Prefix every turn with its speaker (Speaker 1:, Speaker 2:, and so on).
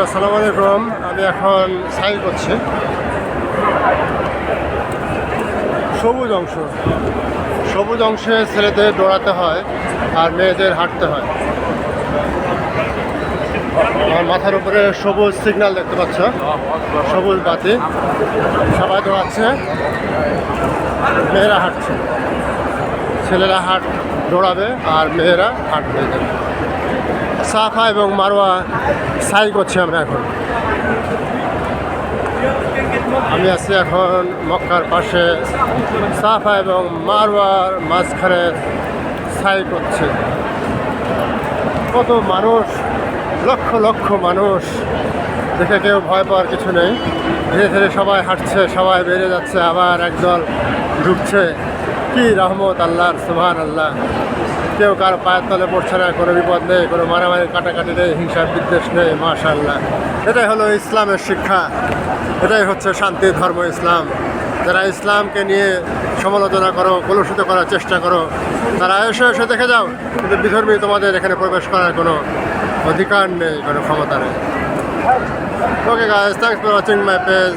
Speaker 1: আসসালামু আলাইকুম। আমি এখন সাইল করছি সবুজ অংশে ছেলেদের দৌড়াতে হয় আর মেয়েদের হাঁটতে হয়। আমার মাথার উপরে সবুজ সিগন্যাল দেখতে পাচ্ছ, সবুজ বাতি। সবাই দৌড়াচ্ছে, মেয়েরা হাঁটছে। ছেলেরা দৌড়াবে আর মেয়েরা হাঁটবে। সাফা এবং মারওয়া সাই করছি আমরা এখন। আমি আছি এখন মক্কার পাশে, সাফা এবং মারওয়ার মাঝখানে সাই করছে। কত মানুষ, লক্ষ লক্ষ মানুষ, দেখে কেউ ভয় পাওয়ার কিছু নেই। ধীরে ধীরে সবাই হাঁটছে, সবাই বেরিয়ে যাচ্ছে, আবার একদল ঢুকছে। কি রহমত আল্লাহর, সুবহান আল্লাহ। কেউ কারো পায়ের তলে পড়ছে না, কোনো বিপদ নেই, কোনো মারামারি কাটাকাটি নেই, হিংসা বিদ্বেষ নেই। মাশাআল্লাহ, এটাই হলো ইসলামের শিক্ষা, এটাই হচ্ছে শান্তির ধর্ম ইসলাম। যারা ইসলামকে নিয়ে সমালোচনা করো, কলুষিত করার চেষ্টা করো, তারা এসে দেখে যাও, কিন্তু বিধর্মী তোমাদের এখানে প্রবেশ করার কোনো অধিকার নেই, কোনো ক্ষমতা নেই। Okay guys, thanks for watching my page.